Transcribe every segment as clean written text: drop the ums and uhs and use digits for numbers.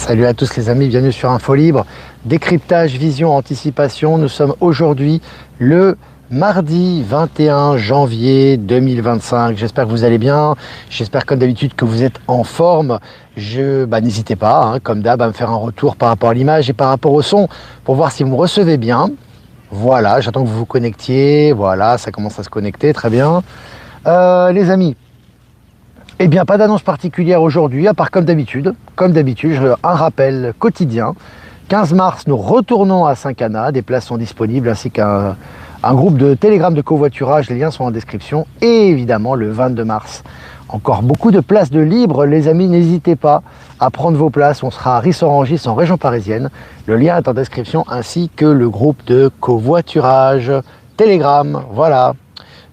Salut à tous les amis, bienvenue sur Info Libre. Décryptage, vision, anticipation. Nous sommes aujourd'hui le mardi 21 janvier 2025. J'espère que vous allez bien. J'espère comme d'habitude que vous êtes en forme. N'hésitez pas, comme d'hab, à me faire un retour par rapport à l'image et par rapport au son pour voir si vous me recevez bien. Voilà, j'attends que vous vous connectiez. Voilà, ça commence à se connecter, très bien. Les amis, eh bien, pas d'annonce particulière aujourd'hui, à part comme d'habitude, un rappel quotidien. 15 mars, nous retournons à Saint-Cana, des places sont disponibles, ainsi qu'un groupe de Telegram de covoiturage, les liens sont en description. Et évidemment, le 22 mars, encore beaucoup de places de libre, les amis, n'hésitez pas à prendre vos places, on sera à Ris-Orangis en région parisienne. Le lien est en description, ainsi que le groupe de covoiturage Telegram, voilà.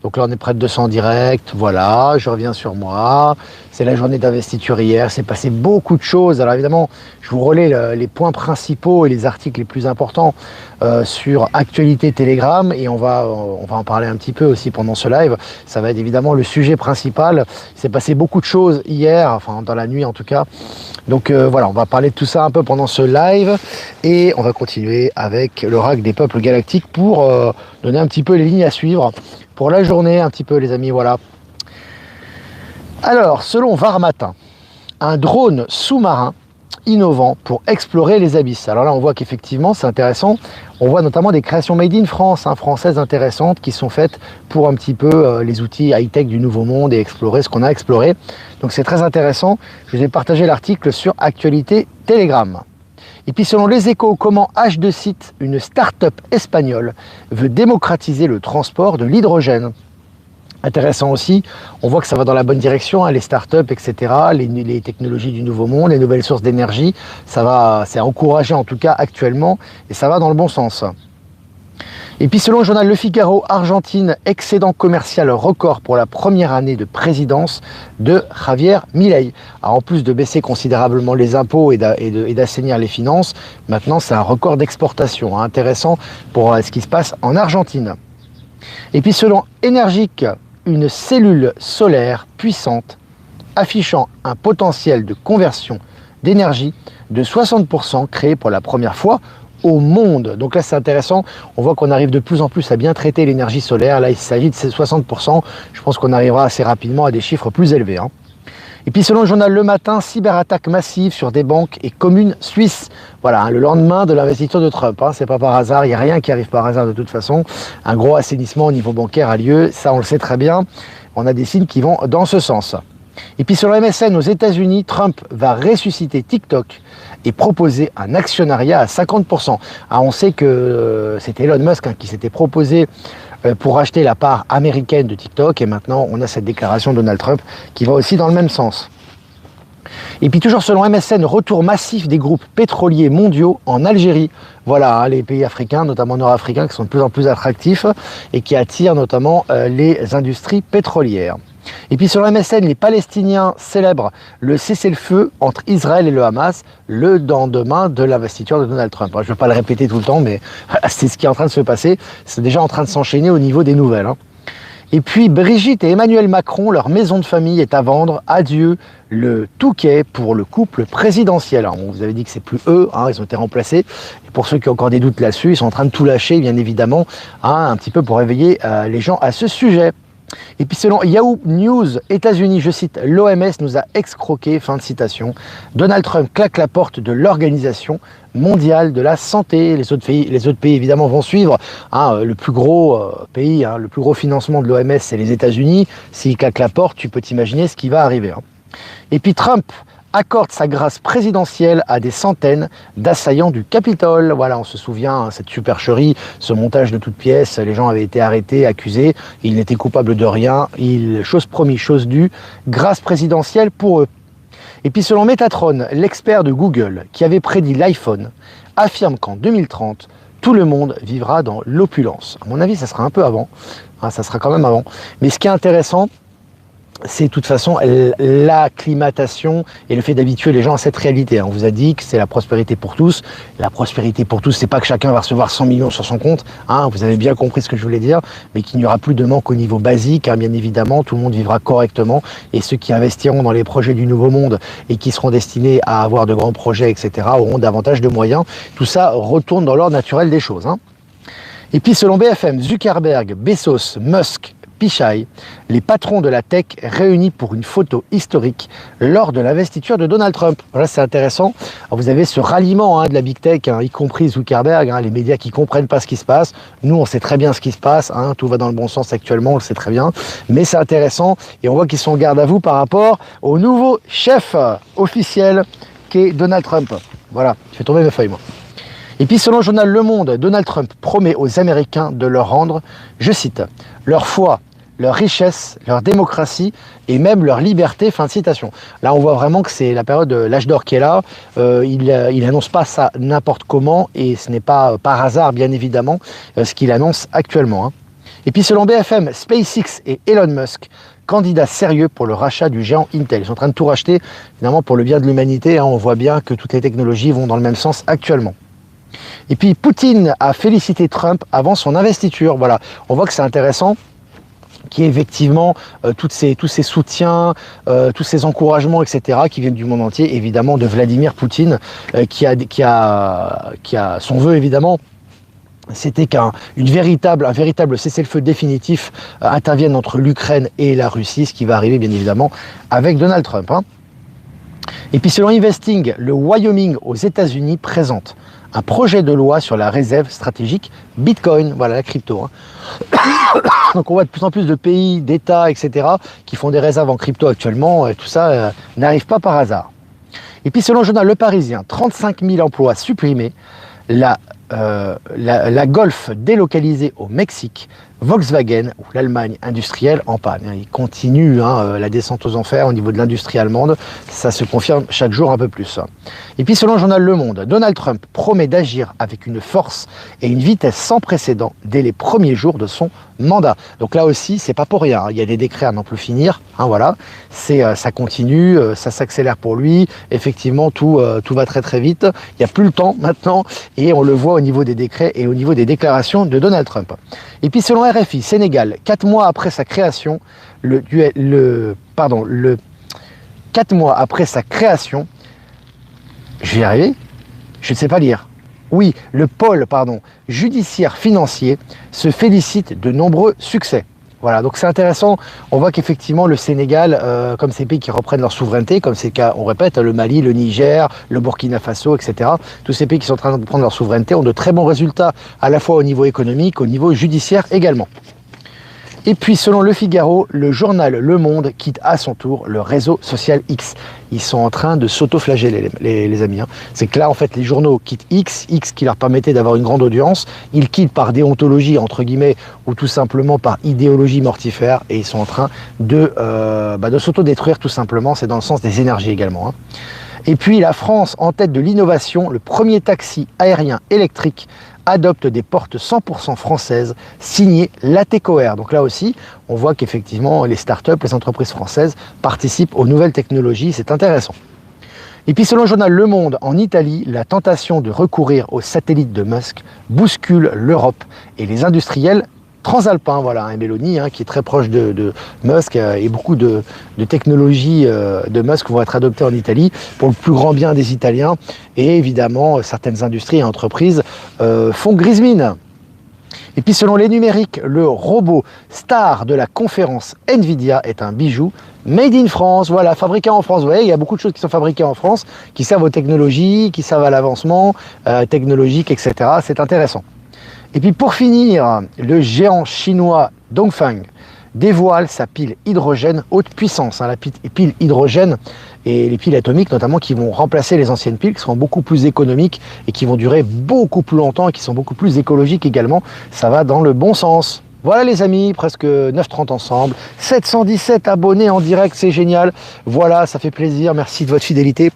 Donc là, on est près de 200 en direct, voilà, je reviens sur moi. C'est la journée d'investiture hier, c'est passé beaucoup de choses. Alors évidemment, je vous relais les points principaux et les articles les plus importants sur Actualité Telegram. Et on va en parler un petit peu aussi pendant ce live. Ça va être évidemment le sujet principal. Il s'est passé beaucoup de choses hier, enfin dans la nuit en tout cas. Donc voilà, on va parler de tout ça un peu pendant ce live. Et on va continuer avec l'oracle des peuples galactiques pour donner un petit peu les lignes à suivre pour la journée, un petit peu les amis, voilà. Alors, selon Varmatin, un drone sous-marin innovant pour explorer les abysses. Alors là, on voit qu'effectivement, c'est intéressant. On voit notamment des créations made in France, françaises intéressantes, qui sont faites pour un petit peu les outils high-tech du nouveau monde et explorer ce qu'on a exploré. Donc c'est très intéressant. Je vous ai partagé l'article sur Actualité Telegram. Et puis selon Les Échos, comment H2Site, une start-up espagnole, veut démocratiser le transport de l'hydrogène. Intéressant aussi, on voit que ça va dans la bonne direction, les start-up, etc., les technologies du nouveau monde, les nouvelles sources d'énergie, c'est encouragé en tout cas actuellement, et ça va dans le bon sens. Et puis selon le journal Le Figaro, Argentine, excédent commercial record pour la première année de présidence de Javier Milei. Alors en plus de baisser considérablement les impôts et d'assainir les finances, maintenant c'est un record d'exportation, intéressant pour ce qui se passe en Argentine. Et puis selon Énergique, une cellule solaire puissante affichant un potentiel de conversion d'énergie de 60% créé pour la première fois au monde. Donc là c'est intéressant, on voit qu'on arrive de plus en plus à bien traiter l'énergie solaire. Là il s'agit de ces 60%, je pense qu'on arrivera assez rapidement à des chiffres plus élevés. Et puis selon le journal Le Matin, cyberattaque massive sur des banques et communes suisses. Voilà, le lendemain de l'investiture de Trump, c'est pas par hasard, il n'y a rien qui arrive par hasard de toute façon. Un gros assainissement au niveau bancaire a lieu, ça on le sait très bien. On a des signes qui vont dans ce sens. Et puis sur le MSN aux États-Unis, Trump va ressusciter TikTok et proposer un actionnariat à 50%. Alors on sait que c'était Elon Musk qui s'était proposé pour acheter la part américaine de TikTok, et maintenant on a cette déclaration de Donald Trump qui va aussi dans le même sens. Et puis toujours selon MSN, retour massif des groupes pétroliers mondiaux en Algérie. Voilà, les pays africains, notamment nord-africains, qui sont de plus en plus attractifs et qui attirent notamment les industries pétrolières. Et puis sur MSN, les Palestiniens célèbrent le cessez-le-feu entre Israël et le Hamas le lendemain de l'investiture de Donald Trump. Je ne vais pas le répéter tout le temps, mais c'est ce qui est en train de se passer. C'est déjà en train de s'enchaîner au niveau des nouvelles. Et puis Brigitte et Emmanuel Macron, leur maison de famille est à vendre. Adieu le Touquet pour le couple présidentiel. Alors, on vous avait dit que c'est plus eux, ils ont été remplacés. Et pour ceux qui ont encore des doutes là-dessus, ils sont en train de tout lâcher, bien évidemment, un petit peu pour réveiller les gens à ce sujet. Et puis selon Yahoo News, États-Unis, je cite, l'OMS nous a escroqué, fin de citation. Donald Trump claque la porte de l'Organisation mondiale de la santé. Les autres pays évidemment vont suivre. Le plus gros pays, le plus gros financement de l'OMS, c'est les États-Unis. S'il claque la porte, tu peux t'imaginer ce qui va arriver. Et puis Trump accorde sa grâce présidentielle à des centaines d'assaillants du Capitole. Voilà, on se souvient, cette supercherie, ce montage de toutes pièces, les gens avaient été arrêtés, accusés, ils n'étaient coupables de rien, chose promise, chose due, grâce présidentielle pour eux. Et puis selon Metatron, l'expert de Google, qui avait prédit l'iPhone, affirme qu'en 2030, tout le monde vivra dans l'opulence. À mon avis, ça sera un peu avant, ça sera quand même avant. Mais ce qui est intéressant, c'est de toute façon l'acclimatation et le fait d'habituer les gens à cette réalité. On vous a dit que c'est la prospérité pour tous. La prospérité pour tous, c'est pas que chacun va recevoir 100 millions sur son compte, hein, vous avez bien compris ce que je voulais dire, mais qu'il n'y aura plus de manque au niveau basique, hein, bien évidemment, tout le monde vivra correctement, et ceux qui investiront dans les projets du Nouveau Monde et qui seront destinés à avoir de grands projets, etc., auront davantage de moyens. Tout ça retourne dans l'ordre naturel des choses, hein. Et puis selon BFM, Zuckerberg, Bezos, Musk, Pichai, les patrons de la tech réunis pour une photo historique lors de l'investiture de Donald Trump. Voilà, c'est intéressant. Alors, vous avez ce ralliement, hein, de la big tech, hein, y compris Zuckerberg, hein, les médias qui comprennent pas ce qui se passe. Nous, on sait très bien ce qui se passe, hein, tout va dans le bon sens actuellement, on le sait très bien. Mais c'est intéressant et on voit qu'ils sont en garde à vous par rapport au nouveau chef officiel qui est Donald Trump. Voilà, je fais tomber mes feuilles, moi. Et puis selon le journal Le Monde, Donald Trump promet aux Américains de leur rendre, je cite, leur foi, leur richesse, leur démocratie et même leur liberté, fin de citation. Là on voit vraiment que c'est la période de l'âge d'or qui est là, il annonce pas ça n'importe comment et ce n'est pas par hasard bien évidemment ce qu'il annonce actuellement, hein. Et puis selon BFM, SpaceX et Elon Musk, candidats sérieux pour le rachat du géant Intel. Ils sont en train de tout racheter, évidemment pour le bien de l'humanité, hein. On voit bien que toutes les technologies vont dans le même sens actuellement. Et puis Poutine a félicité Trump avant son investiture. Voilà, on voit que c'est intéressant qu'il y ait effectivement tous ces soutiens, tous ces encouragements, etc., qui viennent du monde entier, évidemment de Vladimir Poutine, qui a son vœu évidemment. C'était un véritable cessez-le-feu définitif intervienne entre l'Ukraine et la Russie, ce qui va arriver bien évidemment avec Donald Trump, hein. Et puis selon Investing, le Wyoming aux États-Unis présente un projet de loi sur la réserve stratégique Bitcoin, voilà la crypto, hein. Donc on voit de plus en plus de pays, d'États, etc. qui font des réserves en crypto actuellement, et tout ça n'arrive pas par hasard. Et puis selon le journal Le Parisien, 35 000 emplois supprimés, la Golf délocalisée au Mexique, Volkswagen ou l'Allemagne industrielle en panne. Il continue, hein, la descente aux enfers au niveau de l'industrie allemande, ça se confirme chaque jour un peu plus. Et puis selon le journal Le Monde, Donald Trump promet d'agir avec une force et une vitesse sans précédent dès les premiers jours de son mandat. Donc là aussi, c'est pas pour rien, hein. Il y a des décrets à n'en plus finir, hein, voilà. Ça continue, ça s'accélère pour lui. Effectivement, tout va très très vite. Il n'y a plus le temps maintenant et on le voit au niveau des décrets et au niveau des déclarations de Donald Trump. Et puis selon RFI, Sénégal, 4 mois après sa création, 4 mois après sa création, je vais y arriver, je ne sais pas lire. Oui, le pôle judiciaire financier se félicite de nombreux succès. Voilà, donc c'est intéressant, on voit qu'effectivement le Sénégal, comme ces pays qui reprennent leur souveraineté, comme c'est le cas, on répète, le Mali, le Niger, le Burkina Faso, etc., tous ces pays qui sont en train de prendre leur souveraineté ont de très bons résultats, à la fois au niveau économique, au niveau judiciaire également. Et puis, selon Le Figaro, le journal Le Monde quitte à son tour le réseau social X. Ils sont en train de s'auto-flageller, les amis, hein. C'est que là, en fait, les journaux quittent X qui leur permettait d'avoir une grande audience. Ils quittent par déontologie, entre guillemets, ou tout simplement par idéologie mortifère. Et ils sont en train de s'auto-détruire, tout simplement. C'est dans le sens des énergies également, hein. Et puis, la France, en tête de l'innovation, le premier taxi aérien électrique adopte des portes 100% françaises signées Latécoère. Donc là aussi, on voit qu'effectivement, les startups, les entreprises françaises participent aux nouvelles technologies, c'est intéressant. Et puis selon le journal Le Monde, en Italie, la tentation de recourir aux satellites de Musk bouscule l'Europe et les industriels transalpins, voilà, un Mélanie, hein, qui est très proche de Musk, et beaucoup de technologies de Musk vont être adoptées en Italie pour le plus grand bien des Italiens, et évidemment certaines industries et entreprises font grise mine. Et puis selon les numériques, le robot star de la conférence Nvidia est un bijou made in France, voilà, fabriqué en France. Vous voyez, il y a beaucoup de choses qui sont fabriquées en France, qui servent aux technologies, qui servent à l'avancement technologique, etc. C'est intéressant. Et puis pour finir, le géant chinois Dongfeng dévoile sa pile hydrogène haute puissance, hein, la pile hydrogène et les piles atomiques notamment qui vont remplacer les anciennes piles, qui seront beaucoup plus économiques et qui vont durer beaucoup plus longtemps et qui sont beaucoup plus écologiques également. Ça va dans le bon sens. Voilà les amis, presque 9h30 ensemble, 717 abonnés en direct, c'est génial. Voilà, ça fait plaisir, merci de votre fidélité.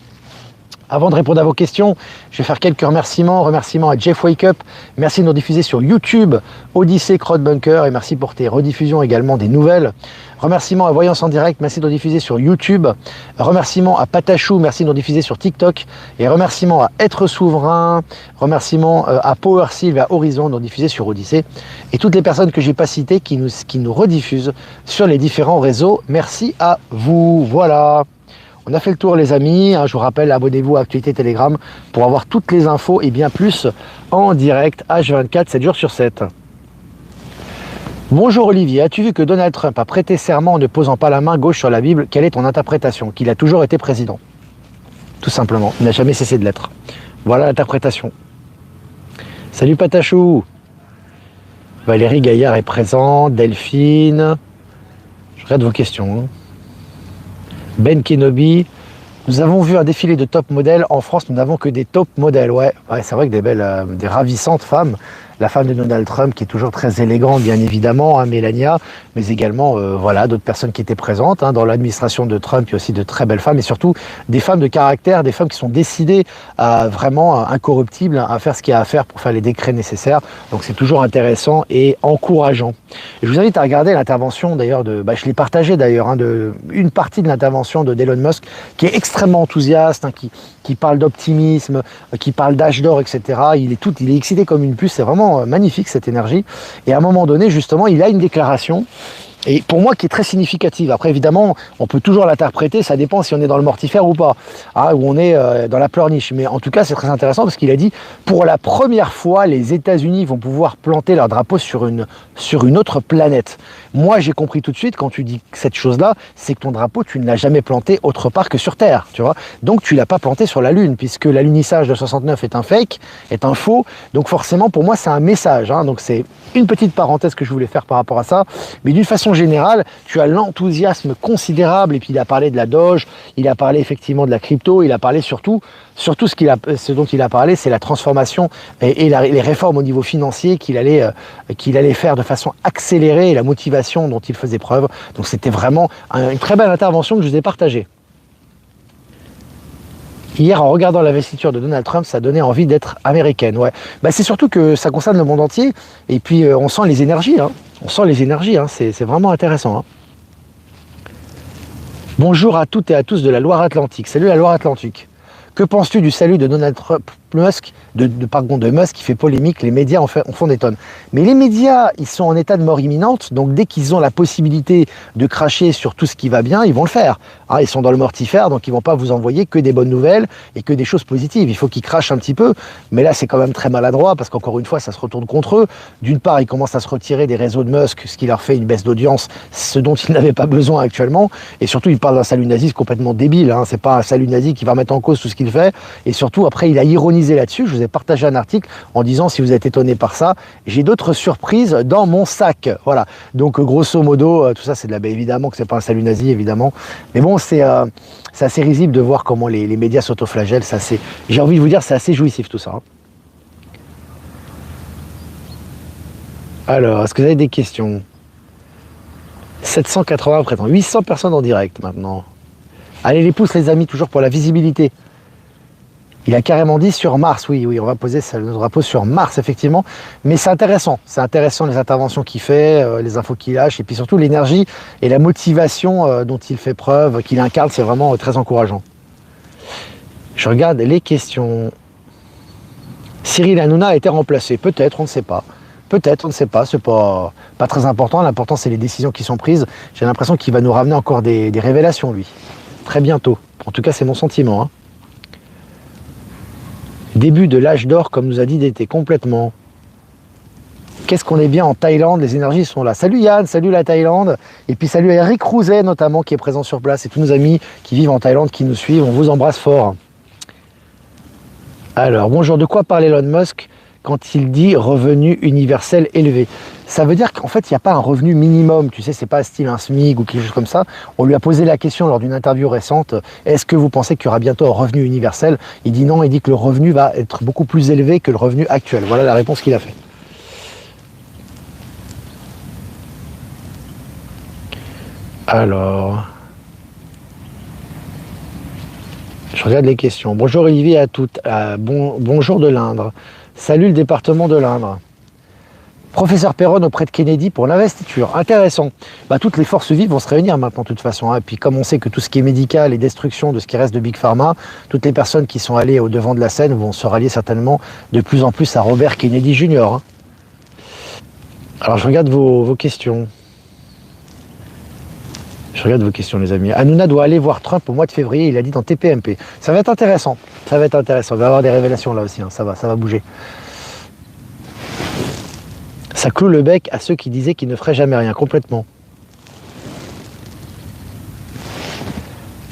Avant de répondre à vos questions, je vais faire quelques remerciements. Remerciements à Jeff Wake Up. Merci de nous diffuser sur YouTube, Odyssée, Crowdbunker. Et merci pour tes rediffusions également des nouvelles. Remerciements à Voyance en Direct. Merci de nous diffuser sur YouTube. Remerciements à Patachou. Merci de nous diffuser sur TikTok. Et remerciements à Être Souverain. Remerciements à Power Sylve et à Horizon de nous diffuser sur Odyssée. Et toutes les personnes que j'ai pas citées qui nous rediffusent sur les différents réseaux. Merci à vous. Voilà. On a fait le tour les amis, je vous rappelle, abonnez-vous à Actualité Telegram pour avoir toutes les infos et bien plus en direct H24, 7 jours sur 7. Bonjour Olivier, as-tu vu que Donald Trump a prêté serment en ne posant pas la main gauche sur la Bible? Quelle est ton interprétation? Qu'il a toujours été président. Tout simplement, il n'a jamais cessé de l'être. Voilà l'interprétation. Salut Patachou. Valérie Gaillard est présente, Delphine. Je regarde vos questions. Ben Kenobi, nous avons vu un défilé de top modèles. En France, nous n'avons que des top modèles. Ouais, c'est vrai que des belles, des ravissantes femmes. La femme de Donald Trump qui est toujours très élégante, bien évidemment, Mélania, mais également voilà, d'autres personnes qui étaient présentes. Dans l'administration de Trump, il y a aussi de très belles femmes et surtout des femmes de caractère, des femmes qui sont décidées à vraiment incorruptibles, à faire ce qu'il y a à faire pour faire les décrets nécessaires. Donc c'est toujours intéressant et encourageant. Et je vous invite à regarder l'intervention d'ailleurs je l'ai partagé d'ailleurs, de une partie de l'intervention d'Elon Musk qui est extrêmement enthousiaste, qui parle d'optimisme, qui parle d'âge d'or, etc. Il est excité comme une puce, c'est vraiment magnifique cette énergie. Et à un moment donné, justement, il a une déclaration, et pour moi qui est très significative. Après, évidemment, on peut toujours l'interpréter, ça dépend si on est dans le mortifère ou pas, ou on est dans la pleurniche. Mais en tout cas, c'est très intéressant parce qu'il a dit, pour la première fois, les États-Unis vont pouvoir planter leur drapeau sur une autre planète. Moi, j'ai compris tout de suite, quand tu dis cette chose-là, c'est que ton drapeau, tu ne l'as jamais planté autre part que sur Terre, tu vois. Donc, tu l'as pas planté sur la Lune, puisque l'alunissage de 69 est un fake, est un faux. Donc, forcément, pour moi, c'est un message. Donc, c'est une petite parenthèse que je voulais faire par rapport à ça. Mais d'une façon générale, tu as l'enthousiasme considérable. Et puis, il a parlé de la Doge, il a parlé effectivement de la crypto, il a parlé surtout ce dont il a parlé, c'est la transformation et les réformes au niveau financier qu'il allait faire de façon accélérée et la motivation dont il faisait preuve. Donc c'était vraiment une très belle intervention que je vous ai partagée. Hier, en regardant l'investiture de Donald Trump, ça donnait envie d'être américaine. Ouais. C'est surtout que ça concerne le monde entier. Et puis, on sent les énergies. On sent les énergies. C'est vraiment intéressant. Bonjour à toutes et à tous de la Loire-Atlantique. Salut la Loire-Atlantique. Que penses-tu du salut de Donald Trump, Musk, de Musk qui fait polémique? Les médias en font des tonnes. Mais les médias, ils sont en état de mort imminente, donc dès qu'ils ont la possibilité de cracher sur tout ce qui va bien, ils vont le faire. Ils sont dans le mortifère, donc ils vont pas vous envoyer que des bonnes nouvelles et que des choses positives. Il faut qu'ils crachent un petit peu, mais là c'est quand même très maladroit parce qu'encore une fois, ça se retourne contre eux. D'une part, ils commencent à se retirer des réseaux de Musk, ce qui leur fait une baisse d'audience, ce dont ils n'avaient pas besoin actuellement. Et surtout, ils parlent d'un salut nazi complètement débile. C'est pas un salut nazi qui va remettre en cause tout ce qu'il fait. Et surtout, après, il a ironisé là-dessus. Je vous ai partagé un article en disant, si vous êtes étonné par ça, j'ai d'autres surprises dans mon sac. Voilà. Donc, grosso modo, tout ça, c'est de la... évidemment que c'est pas un salut nazi, évidemment. Mais bon, c'est assez risible de voir comment les médias s'autoflagellent. J'ai envie de vous dire, c'est assez jouissif tout ça. Alors, est-ce que vous avez des questions? 780 présents, 800 personnes en direct maintenant. Allez les pouces les amis, toujours pour la visibilité. Il a carrément dit sur Mars, oui, on va poser notre drapeau sur Mars, effectivement. Mais c'est intéressant les interventions qu'il fait, les infos qu'il lâche, et puis surtout l'énergie et la motivation dont il fait preuve, qu'il incarne, c'est vraiment très encourageant. Je regarde les questions. Cyril Hanouna a été remplacé, peut-être, on ne sait pas. Peut-être, on ne sait pas, c'est pas très important. L'important, c'est les décisions qui sont prises. J'ai l'impression qu'il va nous ramener encore des révélations, lui. Très bientôt. En tout cas, c'est mon sentiment. Début de l'âge d'or, comme nous a dit d'été, complètement. Qu'est-ce qu'on est bien en Thaïlande, les énergies sont là. Salut Yann, salut la Thaïlande. Et puis salut à Eric Rouzet, notamment, qui est présent sur place. Et tous nos amis qui vivent en Thaïlande, qui nous suivent. On vous embrasse fort. Alors, bonjour, de quoi parle Elon Musk quand il dit revenu universel élevé? Ça veut dire qu'en fait, il n'y a pas un revenu minimum, tu sais, c'est pas style un SMIC ou quelque chose comme ça. On lui a posé la question lors d'une interview récente, est-ce que vous pensez qu'il y aura bientôt un revenu universel? Il dit non, il dit que le revenu va être beaucoup plus élevé que le revenu actuel. Voilà la réponse qu'il a fait. Alors... Je regarde les questions. Bonjour Olivier à toutes. Bonjour de l'Indre. Salut le département de l'Indre. Professeur Perron auprès de Kennedy pour l'investiture. Intéressant. Toutes les forces vives vont se réunir maintenant de toute façon. Et puis comme on sait que tout ce qui est médical et destruction de ce qui reste de Big Pharma, toutes les personnes qui sont allées au devant de la scène vont se rallier certainement de plus en plus à Robert Kennedy Jr. Alors je regarde vos questions. Je regarde vos questions les amis. Hanouna doit aller voir Trump au mois de février, il a dit dans TPMP. Ça va être intéressant. Ça va être intéressant. Il va y avoir des révélations là aussi. Ça va bouger. Ça cloue le bec à ceux qui disaient qu'ils ne feraient jamais rien, complètement.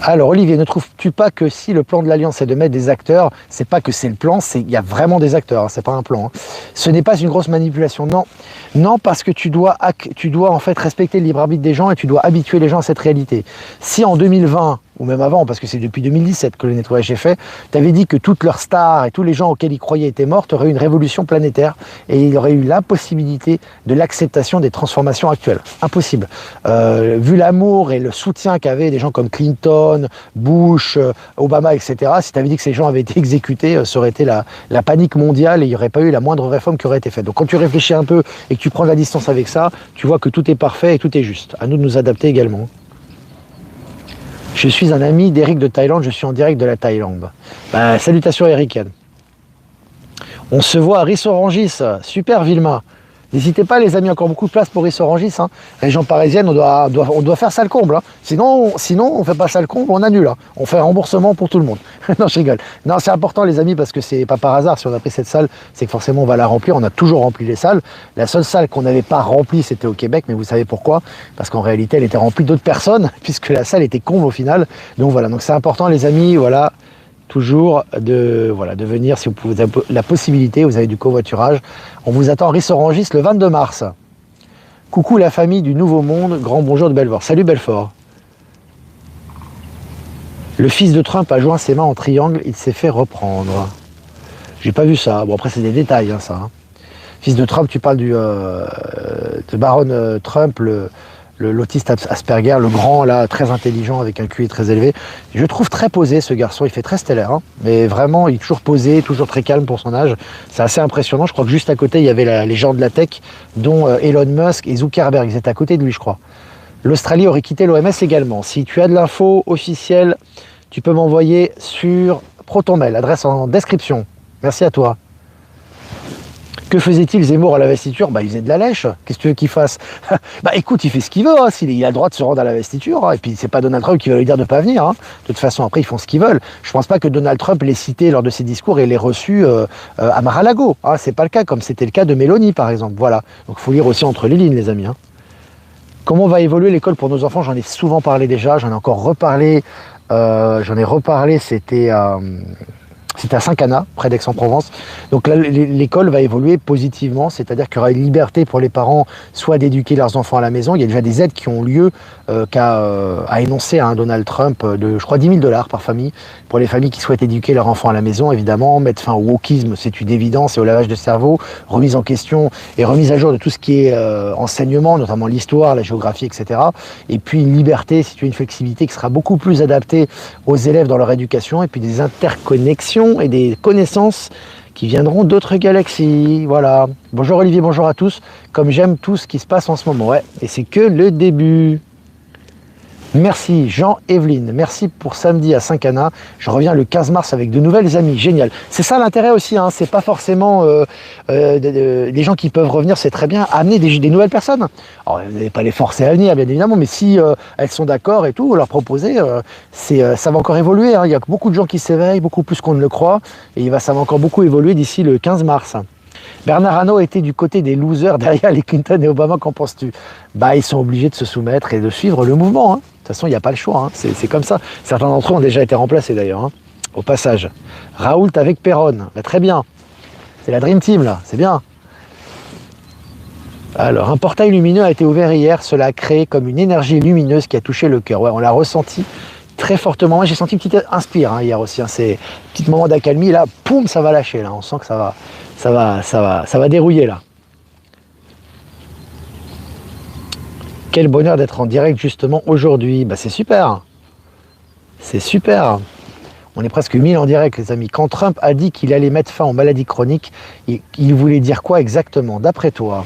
Alors Olivier, ne trouves-tu pas que si le plan de l'Alliance est de mettre des acteurs, c'est pas que c'est le plan, il y a vraiment des acteurs, c'est pas un plan. Ce n'est pas une grosse manipulation, non. Non, parce que tu dois en fait respecter le libre arbitre des gens et tu dois habituer les gens à cette réalité. Si en 2020, ou même avant, parce que c'est depuis 2017 que le nettoyage est fait, tu avais dit que toutes leurs stars et tous les gens auxquels ils croyaient étaient morts, tu aurais eu une révolution planétaire et il y aurait eu l'impossibilité de l'acceptation des transformations actuelles. Impossible. Vu l'amour et le soutien qu'avaient des gens comme Clinton, Bush, Obama, etc., si tu avais dit que ces gens avaient été exécutés, ça aurait été la panique mondiale et il n'y aurait pas eu la moindre réforme qui aurait été faite. Donc quand tu réfléchis un peu et que tu prends la distance avec ça, tu vois que tout est parfait et tout est juste. À nous de nous adapter également. Je suis un ami d'Eric de Thaïlande, je suis en direct de la Thaïlande. Salutations Eric. On se voit à Rissorangis, super Vilma. N'hésitez pas les amis, encore beaucoup de place pour Rissorangis. Région parisienne, on doit faire ça le comble. Sinon on ne fait pas ça le comble, on annule. On fait un remboursement pour tout le monde. Non, je rigole. Non, c'est important les amis parce que c'est pas par hasard. Si on a pris cette salle, c'est que forcément on va la remplir. On a toujours rempli les salles. La seule salle qu'on n'avait pas remplie, c'était au Québec. Mais vous savez pourquoi? Parce qu'en réalité, elle était remplie d'autres personnes puisque la salle était comble au final. Donc voilà, donc c'est important les amis, voilà. Toujours de venir si vous avez la possibilité, vous avez du covoiturage. On vous attend à Rissorangis le 22 mars. Coucou la famille du Nouveau Monde, grand bonjour de Belfort. Salut Belfort. Le fils de Trump a joint ses mains en triangle, il s'est fait reprendre. J'ai pas vu ça. Bon après c'est des détails ça. Fils de Trump, tu parles de Baron Trump, l'autiste Asperger, le grand là, très intelligent avec un QI très élevé. Je le trouve très posé ce garçon, il fait très stellaire, mais vraiment il est toujours posé, toujours très calme pour son âge. C'est assez impressionnant. Je crois que juste à côté il y avait les gens de la tech, dont Elon Musk et Zuckerberg, ils étaient à côté de lui je crois. L'Australie aurait quitté l'OMS également. Si tu as de l'info officielle, tu peux m'envoyer sur ProtonMail, adresse en description. Merci à toi. Que faisait-il Zemmour à l'investiture? Il faisait de la lèche. Qu'est-ce que tu veux qu'il fasse? Écoute, il fait ce qu'il veut. Il a le droit de se rendre à l'investiture. Et puis, c'est pas Donald Trump qui va lui dire de ne pas venir. De toute façon, après, ils font ce qu'ils veulent. Je pense pas que Donald Trump l'ait cité lors de ses discours et l'ait reçu à Mar-a-Lago. C'est pas le cas, comme c'était le cas de Mélanie, par exemple. Voilà. Donc, il faut lire aussi entre les lignes, les amis. Comment va évoluer l'école pour nos enfants? J'en ai souvent parlé déjà. J'en ai encore reparlé. C'était à Saint-Cana, près d'Aix-en-Provence. Donc là, l'école va évoluer positivement, c'est-à-dire qu'il y aura une liberté pour les parents, soit d'éduquer leurs enfants à la maison. Il y a déjà des aides qui ont lieu à énoncer à un Donald Trump de, je crois, 10 000 $ par famille, pour les familles qui souhaitent éduquer leurs enfants à la maison, évidemment. Mettre fin au wokisme, c'est une évidence, et au lavage de cerveau, remise en question et remise à jour de tout ce qui est enseignement, notamment l'histoire, la géographie, etc. Et puis une liberté, si tu as une flexibilité qui sera beaucoup plus adaptée aux élèves dans leur éducation, et puis des interconnexions et des connaissances qui viendront d'autres galaxies. Voilà. Bonjour Olivier, bonjour à tous. Comme j'aime tout ce qui se passe en ce moment. Ouais, et c'est que le début. Merci Jean-Evelyne, merci pour samedi à Saint-Cana. Je reviens le 15 mars avec de nouvelles amies, génial. C'est ça l'intérêt aussi, c'est pas forcément les gens qui peuvent revenir, c'est très bien, amener des nouvelles personnes. Alors vous n'allez pas les forcer à venir bien évidemment, mais si elles sont d'accord et tout, leur proposer, ça va encore évoluer. Il y a beaucoup de gens qui s'éveillent, beaucoup plus qu'on ne le croit, et ça va encore beaucoup évoluer d'ici le 15 mars. Bernard Arnault était du côté des losers derrière les Clinton et Obama, qu'en penses-tu? Ils sont obligés de se soumettre et de suivre le mouvement. De toute façon, il n'y a pas le choix. C'est comme ça. Certains d'entre eux ont déjà été remplacés d'ailleurs. Au passage. Raoult avec Perron. Très bien. C'est la Dream Team là. C'est bien. Alors, un portail lumineux a été ouvert hier. Cela a créé comme une énergie lumineuse qui a touché le cœur. Ouais, on l'a ressenti très fortement. Moi, j'ai senti une petite inspire hier aussi. C'est un petit moment d'accalmie. Là, poum, ça va lâcher. Là, on sent que ça va dérouiller là. Quel bonheur d'être en direct justement aujourd'hui. C'est super. C'est super. On est presque 1000 en direct, les amis. Quand Trump a dit qu'il allait mettre fin aux maladies chroniques, il voulait dire quoi exactement, d'après toi?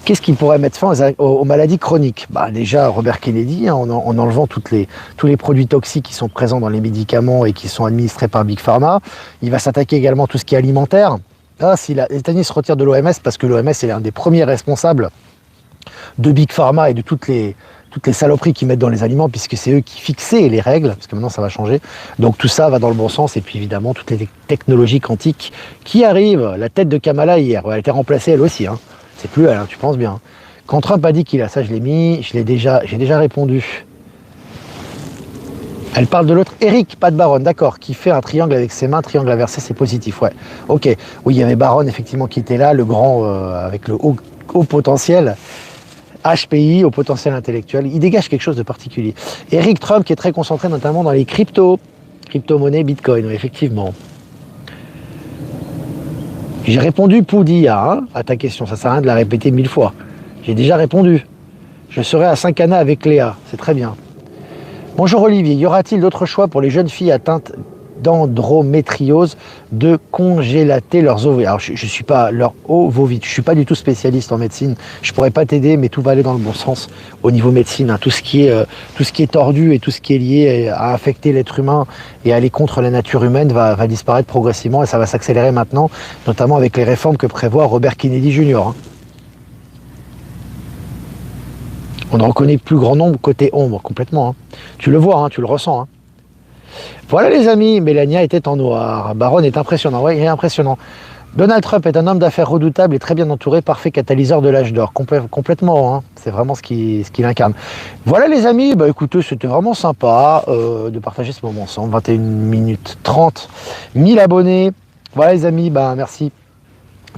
Qu'est-ce qui pourrait mettre fin aux maladies chroniques? Bah, déjà, Robert Kennedy, hein, en enlevant tous les produits toxiques qui sont présents dans les médicaments et qui sont administrés par Big Pharma. Il va s'attaquer également à tout ce qui est alimentaire. Ah, si les États-Unis se retirent de l'OMS, parce que l'OMS est l'un des premiers responsables de Big Pharma et de toutes les saloperies qu'ils mettent dans les aliments, puisque c'est eux qui fixaient les règles, parce que maintenant ça va changer. Donc tout ça va dans le bon sens, et puis évidemment toutes les technologies quantiques qui arrivent. La tête de Kamala hier, elle a été remplacée elle aussi, hein. C'est plus elle, hein, tu penses bien. Quand Trump a dit qu'il a ça, je l'ai mis, j'ai déjà répondu. Elle parle de l'autre, Eric, pas de Baron, d'accord, qui fait un triangle avec ses mains, triangle inversé, c'est positif, ouais. Ok, oui, il y avait Baron, effectivement, qui était là, le grand, avec le haut potentiel, HPI, au potentiel intellectuel, il dégage quelque chose de particulier. Eric Trump, qui est très concentré notamment dans les crypto-monnaies, Bitcoin, oui, effectivement. J'ai répondu Poudia, hein, à ta question, ça sert à rien de la répéter 1000 fois. J'ai déjà répondu. Je serai à Saint-Cana avec Léa, c'est très bien. Bonjour Olivier, y aura-t-il d'autres choix pour les jeunes filles atteintes d'endométriose de congélater leurs ovocytes? Alors je suis pas leur ovocytes, je suis pas du tout spécialiste en médecine, je pourrais pas t'aider, mais tout va aller dans le bon sens au niveau médecine, hein. Tout ce qui est tordu et tout ce qui est lié à affecter l'être humain et aller contre la nature humaine va disparaître progressivement, et ça va s'accélérer maintenant, notamment avec les réformes que prévoit Robert Kennedy Jr., hein. On ne reconnaît plus grand nombre côté ombre, complètement, hein. Tu le vois, hein, tu le ressens, hein. Voilà les amis, Mélania était en noir. Baron est impressionnant, oui, il est impressionnant. Donald Trump est un homme d'affaires redoutable et très bien entouré, parfait catalyseur de l'âge d'or. Complètement, hein. C'est vraiment ce qu'il incarne. Voilà les amis, bah écoutez, c'était vraiment sympa de partager ce moment ensemble. 21 minutes 30, 1000 abonnés. Voilà les amis, bah merci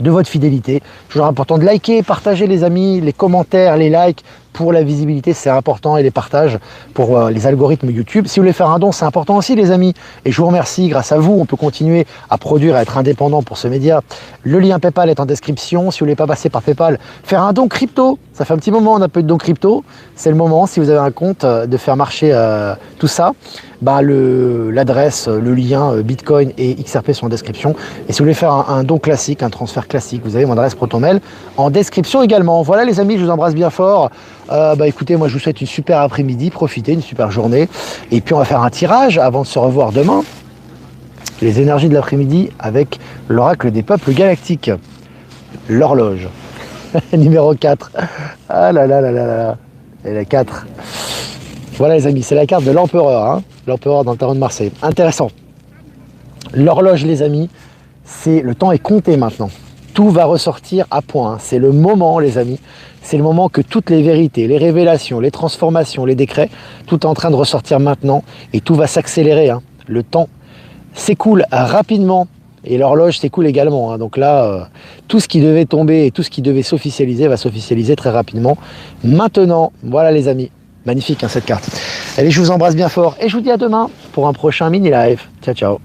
de votre fidélité. Toujours important de liker, partager les amis, les commentaires, les likes pour la visibilité, c'est important, et les partages pour les algorithmes YouTube. Si vous voulez faire un don, c'est important aussi les amis. Et je vous remercie, grâce à vous, on peut continuer à produire, à être indépendant pour ce média. Le lien PayPal est en description. Si vous ne voulez pas passer par PayPal, faire un don crypto. Ça fait un petit moment, on n'a pas eu de don crypto. C'est le moment, si vous avez un compte, de faire marcher tout ça. Bah, l'adresse, le lien Bitcoin et XRP sont en description. Et si vous voulez faire un don classique, un transfert classique, vous avez mon adresse ProtonMail en description également. Voilà les amis, je vous embrasse bien fort. Bah écoutez, moi je vous souhaite une super après-midi, profitez, une super journée. Et puis on va faire un tirage avant de se revoir demain. Les énergies de l'après-midi avec l'oracle des peuples galactiques. L'horloge. Numéro 4. Ah là là là là là. Et la 4. Voilà les amis, c'est la carte de l'empereur, hein, l'empereur dans le tarot de Marseille. Intéressant. L'horloge les amis, c'est le temps est compté maintenant. Tout va ressortir à point, hein. C'est le moment les amis, c'est le moment que toutes les vérités, les révélations, les transformations, les décrets, tout est en train de ressortir maintenant et tout va s'accélérer, hein. Le temps s'écoule rapidement et l'horloge s'écoule également, hein. Donc là, tout ce qui devait tomber et tout ce qui devait s'officialiser va s'officialiser très rapidement. Maintenant, voilà les amis. Magnifique hein, cette carte. Allez, je vous embrasse bien fort et je vous dis à demain pour un prochain mini live. Ciao, ciao.